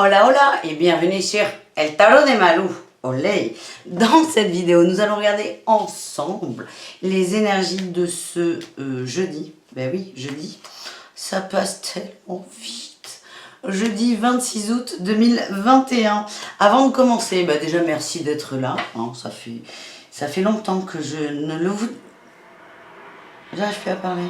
Hola hola et bienvenue sur El Tarot de Malou. Olé. Dans cette vidéo, nous allons regarder ensemble les énergies de ce jeudi. Ben oui, jeudi. Ça passe tellement vite. Jeudi 26 août 2021. Avant de commencer, ben déjà merci d'être là. Hein, ça fait longtemps que je ne le vous... J'arrive plus à parler.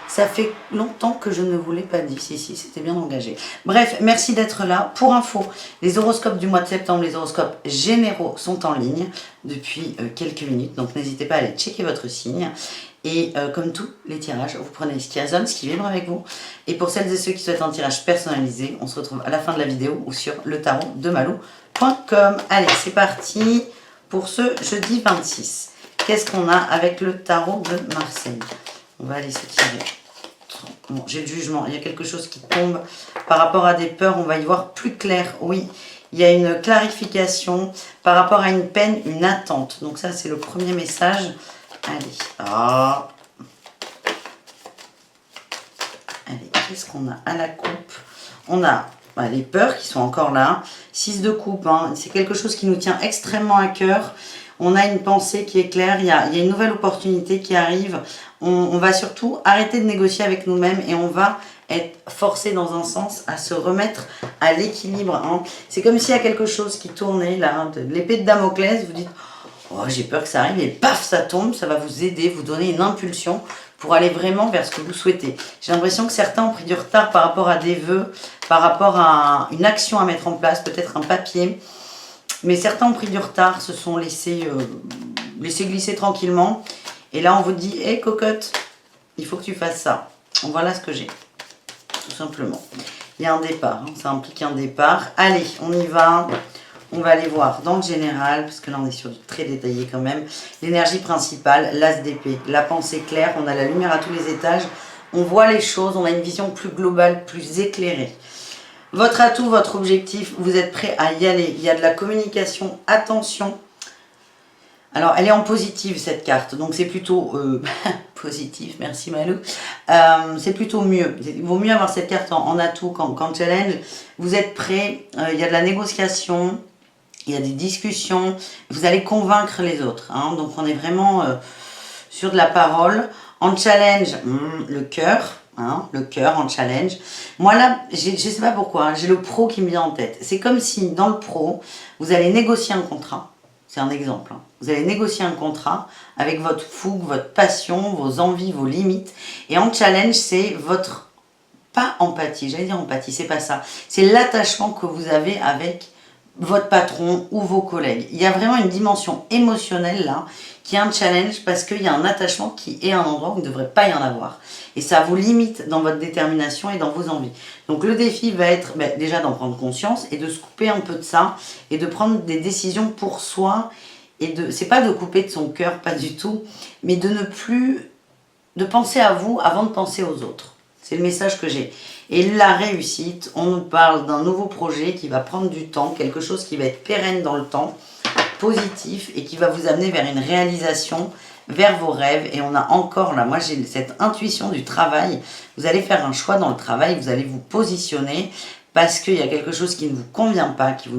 Ça fait longtemps que je ne vous l'ai pas dit. Si, c'était bien engagé. Bref, merci d'être là. Pour info, les horoscopes du mois de septembre, les horoscopes généraux sont en ligne depuis quelques minutes. Donc n'hésitez pas à aller checker votre signe. Et comme tous les tirages, vous prenez ce qui résonne, ce qui vibre avec vous. Et pour celles et ceux qui souhaitent un tirage personnalisé, on se retrouve à la fin de la vidéo ou sur le tarot de Malou.com. Allez, c'est parti pour ce jeudi 26. Qu'est-ce qu'on a avec le tarot de Marseille? On va aller se tirer. Bon, j'ai le jugement. Il y a quelque chose qui tombe par rapport à des peurs. On va y voir plus clair. Oui, il y a une clarification par rapport à une peine, une attente. Donc ça, c'est le premier message. Allez. Ah. Allez, qu'est-ce qu'on a à la coupe? On a les peurs qui sont encore là. 6 de coupe. Hein. C'est quelque chose qui nous tient extrêmement à cœur. On a une pensée qui est claire, il y a une nouvelle opportunité qui arrive. On va surtout arrêter de négocier avec nous-mêmes et on va être forcé dans un sens à se remettre à l'équilibre. Hein. C'est comme s'il y a quelque chose qui tournait là, hein, de l'épée de Damoclès. Vous dites, oh, j'ai peur que ça arrive et paf, ça tombe. Ça va vous aider, vous donner une impulsion pour aller vraiment vers ce que vous souhaitez. J'ai l'impression que certains ont pris du retard par rapport à des vœux, par rapport à une action à mettre en place, peut-être un papier. Mais certains ont pris du retard, se sont laissés glisser tranquillement. Et là, on vous dit, hé cocotte, il faut que tu fasses ça. Voilà ce que j'ai, tout simplement. Il y a un départ, hein, ça implique un départ. Allez, on y va. On va aller voir dans le général, parce que là, on est sur du très détaillé quand même. L'énergie principale, l'as d'épée, la pensée claire, on a la lumière à tous les étages. On voit les choses, on a une vision plus globale, plus éclairée. Votre atout, votre objectif, vous êtes prêt à y aller. Il y a de la communication, attention. Alors, elle est en positive, cette carte. Donc, c'est plutôt positif. Merci, Malou. C'est plutôt mieux. Il vaut mieux avoir cette carte en atout qu'en challenge. Vous êtes prêt. Il y a de la négociation. Il y a des discussions. Vous allez convaincre les autres. Hein. Donc, on est vraiment sur de la parole. En challenge, le cœur. Hein, le cœur en challenge. Moi là, je ne sais pas pourquoi, hein, j'ai le pro qui me vient en tête. C'est comme si dans le pro, vous allez négocier un contrat. C'est un exemple. Hein. Vous allez négocier un contrat avec votre fougue, votre passion, vos envies, vos limites. Et en challenge, c'est votre, pas empathie, j'allais dire empathie, c'est pas ça. C'est l'attachement que vous avez avec votre patron ou vos collègues. Il y a vraiment une dimension émotionnelle là, qui est un challenge parce qu'il y a un attachement qui est un endroit où il ne devrait pas y en avoir. Et ça vous limite dans votre détermination et dans vos envies. Donc le défi va être déjà d'en prendre conscience et de se couper un peu de ça et de prendre des décisions pour soi. Et c'est pas de couper de son cœur, pas du tout, mais de ne plus de penser à vous avant de penser aux autres. C'est le message que j'ai. Et la réussite, on nous parle d'un nouveau projet qui va prendre du temps, quelque chose qui va être pérenne dans le temps, positif et qui va vous amener vers une réalisation, vers vos rêves. Et on a encore là, moi j'ai cette intuition du travail. Vous allez faire un choix dans le travail, vous allez vous positionner parce qu'il y a quelque chose qui ne vous convient pas, qui ne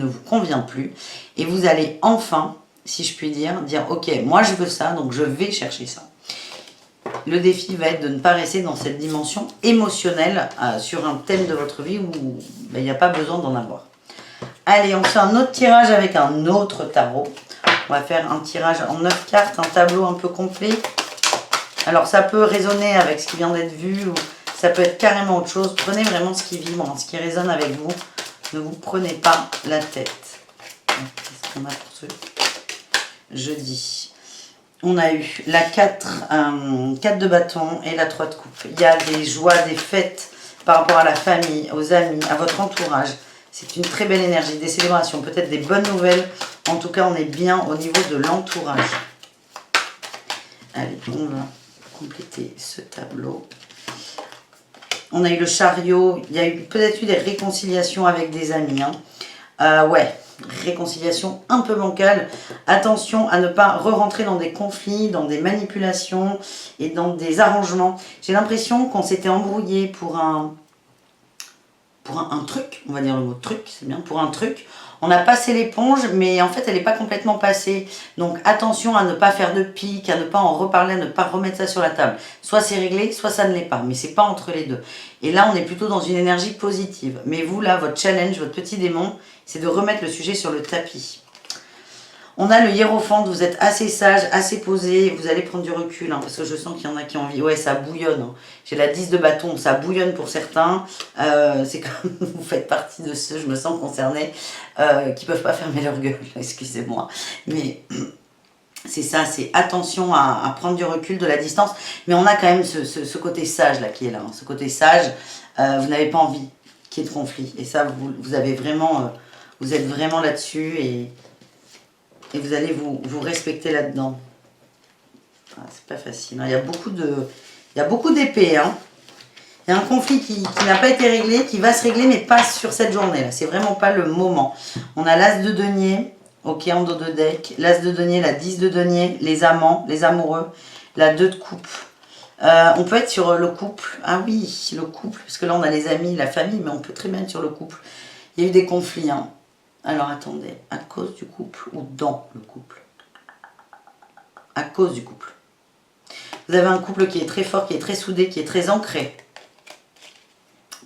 vous convient plus. Et vous allez enfin, si je puis dire ok, moi je veux ça, donc je vais chercher ça. Le défi va être de ne pas rester dans cette dimension émotionnelle sur un thème de votre vie où il n'y a pas besoin d'en avoir. Allez, on fait un autre tirage avec un autre tarot. On va faire un tirage en 9 cartes, un tableau un peu complet. Alors, ça peut résonner avec ce qui vient d'être vu ou ça peut être carrément autre chose. Prenez vraiment ce qui vibre, ce qui résonne avec vous. Ne vous prenez pas la tête. Qu'est-ce qu'on a pour ce jeudi? On a eu la 4 de bâton et la 3 de coupe. Il y a des joies, des fêtes par rapport à la famille, aux amis, à votre entourage. C'est une très belle énergie, des célébrations, peut-être des bonnes nouvelles. En tout cas, on est bien au niveau de l'entourage. Allez, on va compléter ce tableau. On a eu le chariot. Il y a peut-être eu des réconciliations avec des amis. Hein. Ouais, réconciliation un peu bancale. Attention à ne pas re-rentrer dans des conflits, dans des manipulations et dans des arrangements. J'ai l'impression qu'on s'était embrouillé pour pour un truc, on va dire le mot truc, c'est bien, pour un truc. On a passé l'éponge, mais en fait, elle n'est pas complètement passée. Donc, attention à ne pas faire de pique, à ne pas en reparler, à ne pas remettre ça sur la table. Soit c'est réglé, soit ça ne l'est pas, mais c'est pas entre les deux. Et là, on est plutôt dans une énergie positive. Mais vous, là, votre challenge, votre petit démon, c'est de remettre le sujet sur le tapis. On a le hiérophante, vous êtes assez sage, assez posé, vous allez prendre du recul, hein, parce que je sens qu'il y en a qui ont envie. Ouais, ça bouillonne. Hein. J'ai la 10 de bâton, ça bouillonne pour certains. C'est comme vous faites partie de ceux, je me sens concernée, qui peuvent pas fermer leur gueule, excusez-moi. Mais c'est ça, c'est attention à prendre du recul, de la distance. Mais on a quand même ce côté sage là qui est là. Hein. Ce côté sage, vous n'avez pas envie qu'il y ait de conflit. Et ça, vous avez vraiment, vous êtes vraiment là-dessus et vous allez vous respecter là-dedans. Ah, c'est pas facile. Hein. Il y a beaucoup d'épées. Hein. Il y a un conflit qui n'a pas été réglé, qui va se régler, mais pas sur cette journée-là. C'est vraiment pas le moment. On a l'as de denier, ok, en dos de deck. L'as de denier, la 10 de denier, les amants, les amoureux, la 2 de coupe. On peut être sur le couple. Ah oui, le couple, parce que là, on a les amis, la famille, mais on peut très bien être sur le couple. Il y a eu des conflits, hein. Alors attendez, à cause du couple ou dans le couple? À cause du couple. Vous avez un couple qui est très fort, qui est très soudé, qui est très ancré.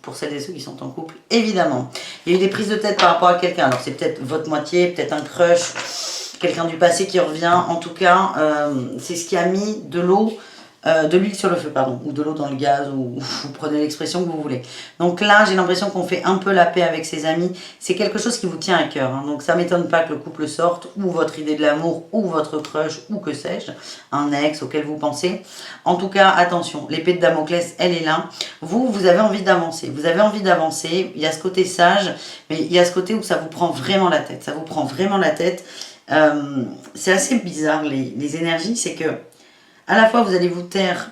Pour celles et ceux qui sont en couple, évidemment. Il y a eu des prises de tête par rapport à quelqu'un. Alors c'est peut-être votre moitié, peut-être un crush, quelqu'un du passé qui revient. En tout cas, c'est ce qui a mis de l'eau, de l'huile sur le feu, pardon, ou de l'eau dans le gaz, ou vous prenez l'expression que vous voulez. Donc là, j'ai l'impression qu'on fait un peu la paix avec ses amis. C'est quelque chose qui vous tient à cœur. Hein. Donc ça ne m'étonne pas que le couple sorte, ou votre idée de l'amour, ou votre crush, ou que sais-je, un ex auquel vous pensez. En tout cas, attention, l'épée de Damoclès, elle est là. Vous avez envie d'avancer. Vous avez envie d'avancer. Il y a ce côté sage, mais il y a ce côté où ça vous prend vraiment la tête. Ça vous prend vraiment la tête. C'est assez bizarre, les énergies, c'est que à la fois, vous allez vous taire,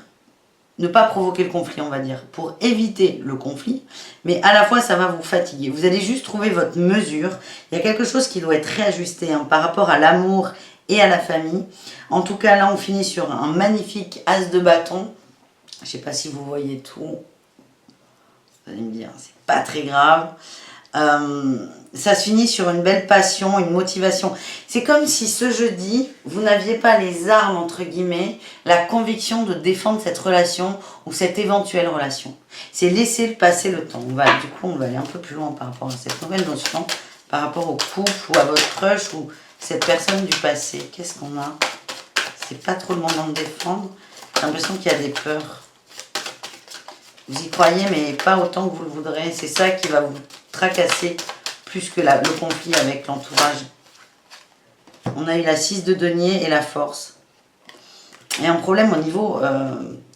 ne pas provoquer le conflit, on va dire, pour éviter le conflit, mais à la fois, ça va vous fatiguer. Vous allez juste trouver votre mesure. Il y a quelque chose qui doit être réajusté hein, par rapport à l'amour et à la famille. En tout cas, là, on finit sur un magnifique as de bâton. Je ne sais pas si vous voyez tout. Vous allez me dire, c'est pas très grave. Ça se finit sur une belle passion, une motivation. C'est comme si ce jeudi, vous n'aviez pas les armes, entre guillemets, la conviction de défendre cette relation ou cette éventuelle relation. C'est laisser passer le temps. Du coup, on va aller un peu plus loin par rapport à cette nouvelle notion, par rapport au couple ou à votre crush ou cette personne du passé. Qu'est-ce qu'on a? C'est pas trop le moment de défendre. J'ai l'impression qu'il y a des peurs. Vous y croyez, mais pas autant que vous le voudrez. C'est ça qui va vous tracasser plus que le conflit avec l'entourage. On a eu la 6 de denier et la force. Et un problème au niveau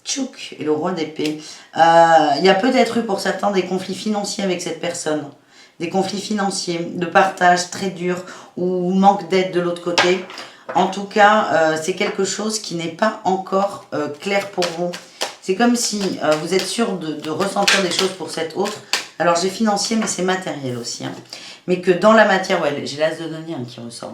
tchouk et le roi d'épée. Il y a peut-être eu pour certains des conflits financiers avec cette personne. Des conflits financiers, de partage très dur ou manque d'aide de l'autre côté. En tout cas, c'est quelque chose qui n'est pas encore clair pour vous. C'est comme si vous êtes sûr de ressentir des choses pour cet autre. Alors j'ai financier, mais c'est matériel aussi. Hein. Mais que dans la matière, ouais, j'ai l'as de denier hein, qui ressort.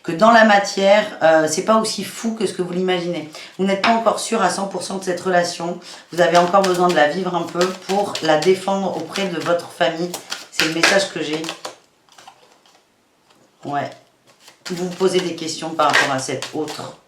Que dans la matière, c'est pas aussi fou que ce que vous l'imaginez. Vous n'êtes pas encore sûr à 100% de cette relation. Vous avez encore besoin de la vivre un peu pour la défendre auprès de votre famille. C'est le message que j'ai. Ouais. Vous vous posez des questions par rapport à cette autre.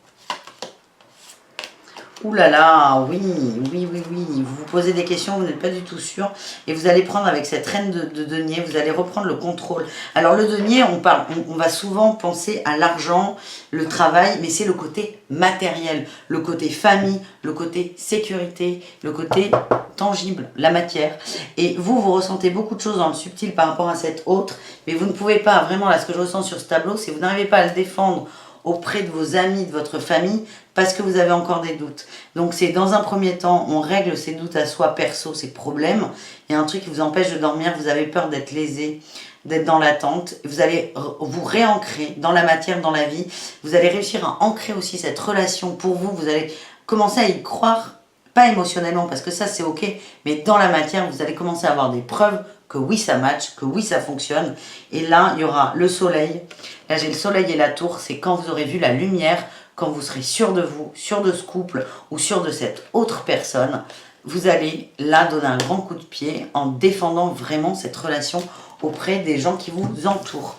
Ouh là là, oui. Vous vous posez des questions, vous n'êtes pas du tout sûr. Et vous allez prendre avec cette reine de denier, vous allez reprendre le contrôle. Alors le denier, on va souvent penser à l'argent, le travail, mais c'est le côté matériel, le côté famille, le côté sécurité, le côté tangible, la matière. Et vous ressentez beaucoup de choses dans le subtil par rapport à cette autre, mais vous ne pouvez pas, vraiment là ce que je ressens sur ce tableau, c'est que vous n'arrivez pas à le défendre auprès de vos amis, de votre famille, parce que vous avez encore des doutes. Donc c'est dans un premier temps, on règle ces doutes à soi perso, ces problèmes. Il y a un truc qui vous empêche de dormir, vous avez peur d'être lésé, d'être dans l'attente. Vous allez vous réancrer dans la matière, dans la vie. Vous allez réussir à ancrer aussi cette relation pour vous. Vous allez commencer à y croire, pas émotionnellement, parce que ça c'est ok, mais dans la matière, vous allez commencer à avoir des preuves que oui ça match, que oui ça fonctionne. Et là, il y aura le soleil. Là, j'ai le soleil et la tour. C'est quand vous aurez vu la lumière, quand vous serez sûr de vous, sûr de ce couple ou sûr de cette autre personne. vous allez là donner un grand coup de pied en défendant vraiment cette relation auprès des gens qui vous entourent.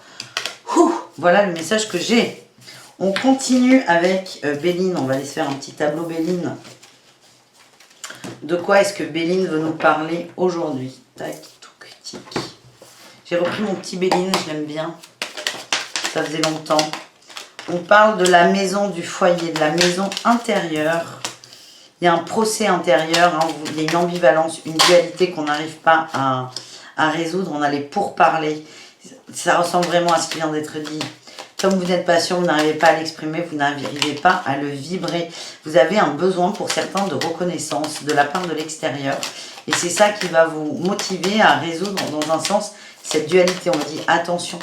Ouh, voilà le message que j'ai. On continue avec Béline. On va aller se faire un petit tableau Béline. De quoi est-ce que Béline veut nous parler aujourd'hui? Tac, tout critique. J'ai repris mon petit Béline, je l'aime bien. Ça faisait longtemps. On parle de la maison, du foyer, de la maison intérieure. Il y a un procès intérieur, hein, il y a une ambivalence, une dualité qu'on n'arrive pas à résoudre. On a les pourparlers. Ça ressemble vraiment à ce qui vient d'être dit. Comme vous n'êtes pas sûr, vous n'arrivez pas à l'exprimer, vous n'arrivez pas à le vibrer. Vous avez un besoin pour certains de reconnaissance de la part de l'extérieur. Et c'est ça qui va vous motiver à résoudre dans un sens cette dualité. On dit attention,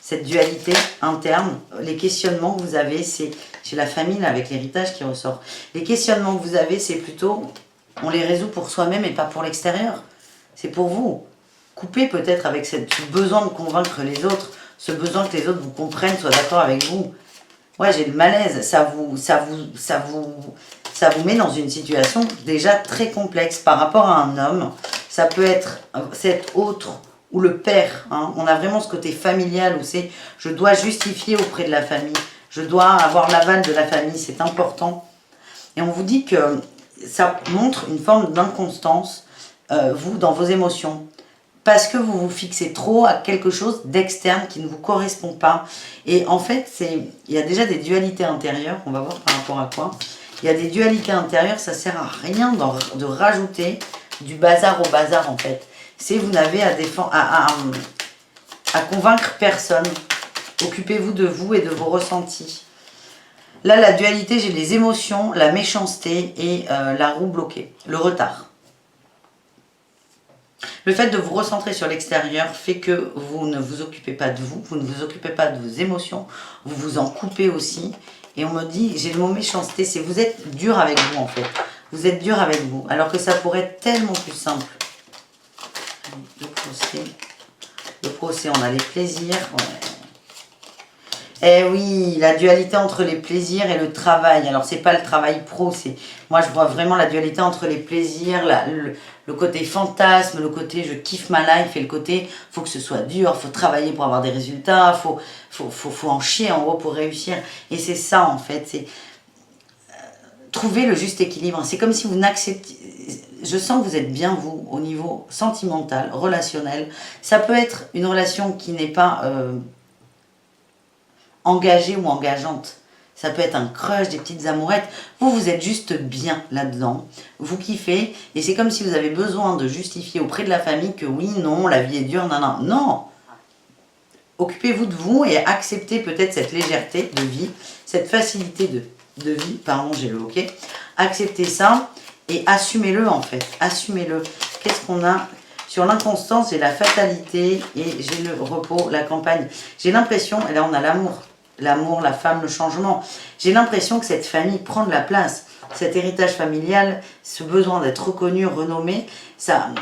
cette dualité interne, les questionnements que vous avez, c'est chez la famille là, avec l'héritage qui ressort. Les questionnements que vous avez, c'est plutôt, on les résout pour soi-même et pas pour l'extérieur. C'est pour vous. Coupez peut-être avec ce besoin de convaincre les autres. Ce besoin que les autres vous comprennent, soient d'accord avec vous. Ouais, j'ai le malaise. Ça vous met dans une situation déjà très complexe par rapport à un homme. Ça peut être cet autre ou le père. Hein. On a vraiment ce côté familial où c'est je dois justifier auprès de la famille. Je dois avoir l'aval de la famille. C'est important. Et on vous dit que ça montre une forme d'inconstance, vous, dans vos émotions. Parce que vous vous fixez trop à quelque chose d'externe qui ne vous correspond pas. Et en fait, il y a déjà des dualités intérieures. On va voir par rapport à quoi. Il y a des dualités intérieures, ça ne sert à rien de rajouter du bazar au bazar en fait. C'est vous n'avez à convaincre personne. Occupez-vous de vous et de vos ressentis. Là, la dualité, j'ai les émotions, la méchanceté et la roue bloquée, le retard. Le fait de vous recentrer sur l'extérieur fait que vous ne vous occupez pas de vous, vous ne vous occupez pas de vos émotions, vous vous en coupez aussi. Et on me dit, j'ai le mot méchanceté, c'est vous êtes dur avec vous en fait. Vous êtes dur avec vous, alors que ça pourrait être tellement plus simple. Le procès, on a les plaisirs. Ouais. Eh oui, la dualité entre les plaisirs et le travail. Alors, c'est pas le travail pro, c'est... Moi, je vois vraiment la dualité entre les plaisirs, le côté fantasme, le côté je kiffe ma life et le côté faut que ce soit dur, faut travailler pour avoir des résultats, faut en chier en gros pour réussir. Et c'est ça, en fait, c'est trouver le juste équilibre. C'est comme si vous n'acceptiez... Je sens que vous êtes bien, vous, au niveau sentimental, relationnel. Ça peut être une relation qui n'est pas... engagée ou engageante. Ça peut être un crush, des petites amourettes. Vous, vous êtes juste bien là-dedans. Vous kiffez. Et c'est comme si vous avez besoin de justifier auprès de la famille que oui, non, la vie est dure, non, non. Non. Occupez-vous de vous et acceptez peut-être cette légèreté de vie, cette facilité de vie. Pardon, j'ai le ok. Acceptez ça et assumez-le en fait. Assumez-le. Qu'est-ce qu'on a ? Sur l'inconstance, j'ai la fatalité et j'ai le repos, la campagne. J'ai l'impression, et là on a l'amour. L'amour, la femme, le changement. J'ai l'impression que cette famille prend de la place. Cet héritage familial, ce besoin d'être reconnu, renommé, ça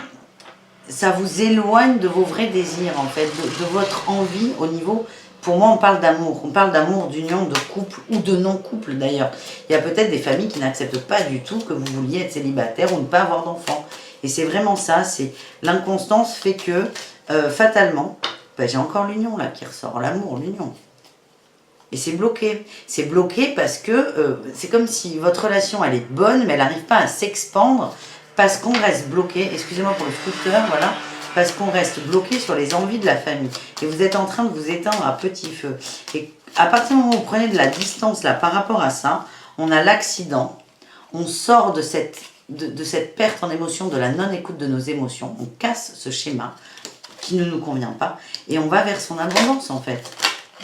vous éloigne de vos vrais désirs, en fait, de votre envie au niveau... Pour moi, on parle d'amour. On parle d'amour, d'union, de couple ou de non-couple, d'ailleurs. Il y a peut-être des familles qui n'acceptent pas du tout que vous vouliez être célibataire ou ne pas avoir d'enfant. Et c'est vraiment ça. C'est l'inconstance fait que, fatalement, ben, j'ai encore l'union, là, qui ressort. L'amour, l'union. Et c'est bloqué. C'est bloqué parce que c'est comme si votre relation, elle est bonne, mais elle n'arrive pas à s'expandre parce qu'on reste bloqué. Excusez-moi pour le scooter, voilà. Parce qu'on reste bloqué sur les envies de la famille. Et vous êtes en train de vous éteindre à petit feu. Et à partir du moment où vous prenez de la distance là par rapport à ça, on a l'accident. On sort de cette perte en émotion, de la non-écoute de nos émotions. On casse ce schéma qui ne nous convient pas. Et on va vers son abondance en fait.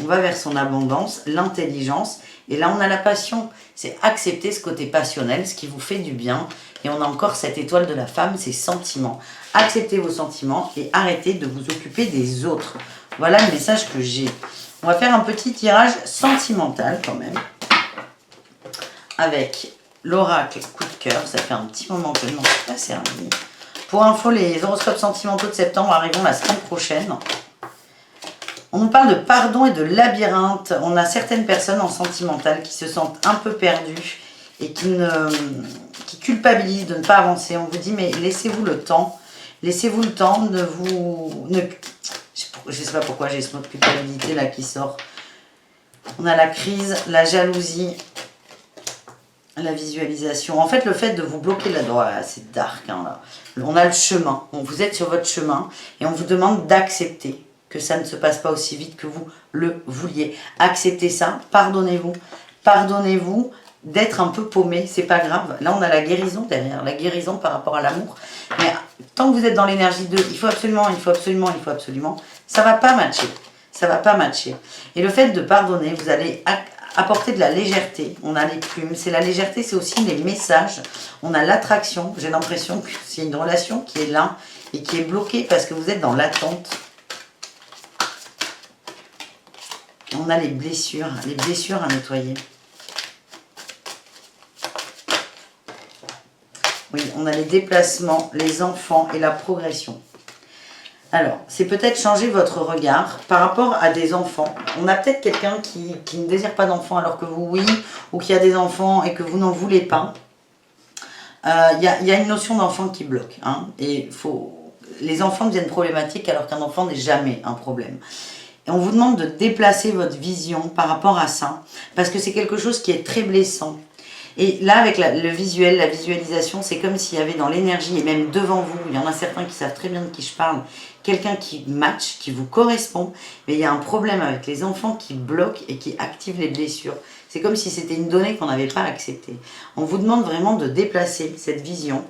On va vers son abondance, l'intelligence. Et là, on a la passion. C'est accepter ce côté passionnel, ce qui vous fait du bien. Et on a encore cette étoile de la femme, ses sentiments. Acceptez vos sentiments et arrêtez de vous occuper des autres. Voilà le message que j'ai. On va faire un petit tirage sentimental quand même. Avec l'oracle coup de cœur. Ça fait un petit moment que je n'en suis pas servi. Pour info, les horoscopes sentimentaux de septembre arriveront la semaine prochaine. On nous parle de pardon et de labyrinthe. On a certaines personnes en sentimental qui se sentent un peu perdues et qui qui culpabilise de ne pas avancer. On vous dit, mais laissez-vous le temps. Laissez-vous le temps de vous... je ne sais pas pourquoi j'ai ce mot de culpabilité là qui sort. On a la crise, la jalousie, la visualisation. En fait, le fait de vous bloquer là-dedans, c'est dark. Hein, là. On a le chemin. Vous êtes sur votre chemin et on vous demande d'accepter que ça ne se passe pas aussi vite que vous le vouliez. Acceptez ça, pardonnez-vous. Pardonnez-vous d'être un peu paumé, c'est pas grave. Là, on a la guérison derrière, la guérison par rapport à l'amour. Mais tant que vous êtes dans l'énergie de il faut absolument, il faut absolument, il faut absolument, ça va pas matcher. Ça va pas matcher. Et le fait de pardonner, vous allez apporter de la légèreté. On a les plumes, c'est la légèreté, c'est aussi les messages. On a l'attraction. J'ai l'impression que c'est une relation qui est là et qui est bloquée parce que vous êtes dans l'attente. On a les blessures à nettoyer. Oui, on a les déplacements, les enfants et la progression. Alors, c'est peut-être changer votre regard par rapport à des enfants. On a peut-être quelqu'un qui ne désire pas d'enfants alors que vous, oui, ou qui a des enfants et que vous n'en voulez pas. Y a une notion d'enfant qui bloque. Hein, et les enfants deviennent problématiques alors qu'un enfant n'est jamais un problème. Et on vous demande de déplacer votre vision par rapport à ça, parce que c'est quelque chose qui est très blessant. Et là, avec le visuel, la visualisation, c'est comme s'il y avait dans l'énergie, et même devant vous, il y en a certains qui savent très bien de qui je parle, quelqu'un qui match, qui vous correspond, mais il y a un problème avec les enfants qui bloquent et qui activent les blessures. C'est comme si c'était une donnée qu'on n'avait pas acceptée. On vous demande vraiment de déplacer cette vision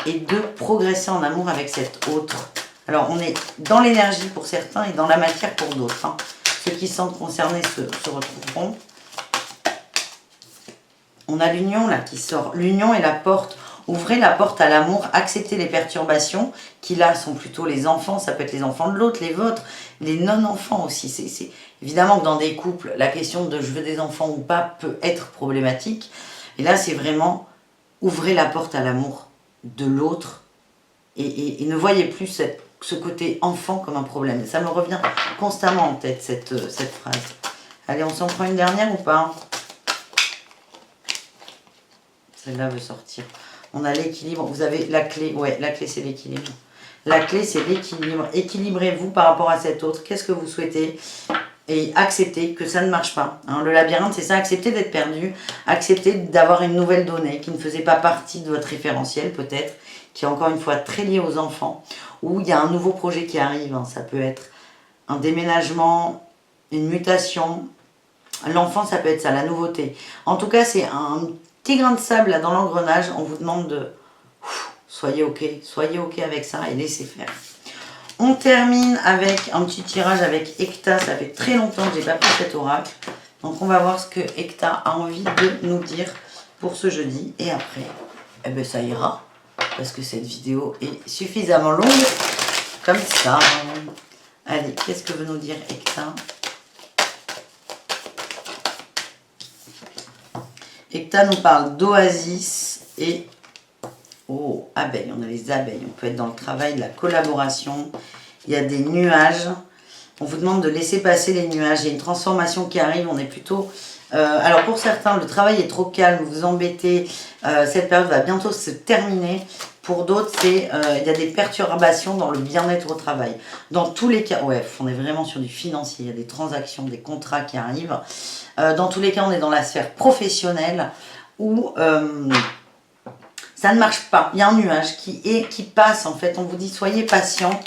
et de progresser en amour avec cet autre. Alors, on est dans l'énergie pour certains et dans la matière pour d'autres. Hein. Ceux qui se sentent concernés se retrouveront. On a l'union là qui sort. L'union est la porte. Ouvrez la porte à l'amour. Acceptez les perturbations qui là sont plutôt les enfants. Ça peut être les enfants de l'autre, les vôtres, les non-enfants aussi. C'est évidemment que dans des couples, la question de je veux des enfants ou pas peut être problématique. Et là, c'est vraiment ouvrez la porte à l'amour de l'autre et ne voyez plus ce côté enfant comme un problème. Ça me revient constamment en tête, cette phrase. Allez, on s'en prend une dernière ou pas? Celle-là veut sortir. On a l'équilibre. Vous avez la clé. Ouais, la clé, c'est l'équilibre. La clé, c'est l'équilibre. Équilibrez-vous par rapport à cet autre. Qu'est-ce que vous souhaitez? Et acceptez que ça ne marche pas. Hein, le labyrinthe, c'est ça. Accepter d'être perdu. Accepter d'avoir une nouvelle donnée qui ne faisait pas partie de votre référentiel, peut-être. Qui est encore une fois très lié aux enfants. Ou il y a un nouveau projet qui arrive. Hein, ça peut être un déménagement, une mutation. L'enfant, ça peut être ça, la nouveauté. En tout cas, c'est un petit grain de sable là dans l'engrenage. On vous demande de... soyez ok avec ça et laissez faire. On termine avec un petit tirage avec Ekta. Ça fait très longtemps que je n'ai pas pris cet oracle. Donc on va voir ce que Ekta a envie de nous dire pour ce jeudi. Et après, eh ben, ça ira. Parce que cette vidéo est suffisamment longue comme ça. Allez, qu'est-ce que veut nous dire Ekta? Ekta nous parle d'oasis et oh, abeilles. On a les abeilles. On peut être dans le travail, de la collaboration. Il y a des nuages. On vous demande de laisser passer les nuages. Il y a une transformation qui arrive. On est plutôt... alors pour certains, le travail est trop calme. Vous vous embêtez. Cette période va bientôt se terminer. Pour d'autres, il y a des perturbations dans le bien-être au travail. Dans tous les cas, ouais, on est vraiment sur du financier. Il y a des transactions, des contrats qui arrivent. Dans tous les cas, on est dans la sphère professionnelle où ça ne marche pas. Il y a un nuage qui passe en fait. On vous dit soyez patient.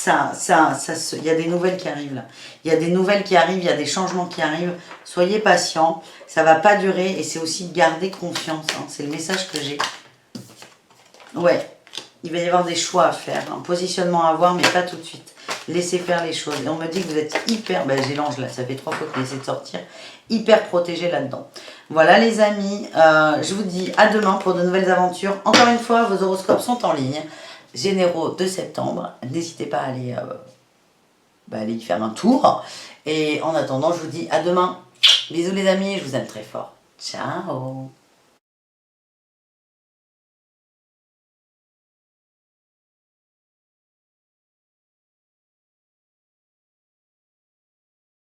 Il y a des nouvelles qui arrivent là. Il y a des nouvelles qui arrivent, il y a des changements qui arrivent. Soyez patient. Ça ne va pas durer et c'est aussi garder confiance. Hein. C'est le message que j'ai. Ouais, il va y avoir des choix à faire, un positionnement à avoir, mais pas tout de suite. Laissez faire les choses. Et on me dit que vous êtes hyper, ben j'ai l'ange là, ça fait 3 fois que j'essaie de sortir, hyper protégé là-dedans. Voilà les amis, je vous dis à demain pour de nouvelles aventures. Encore une fois, vos horoscopes sont en ligne, généraux de septembre. N'hésitez pas à aller y faire un tour. Et en attendant, je vous dis à demain. Bisous les amis, je vous aime très fort. Ciao.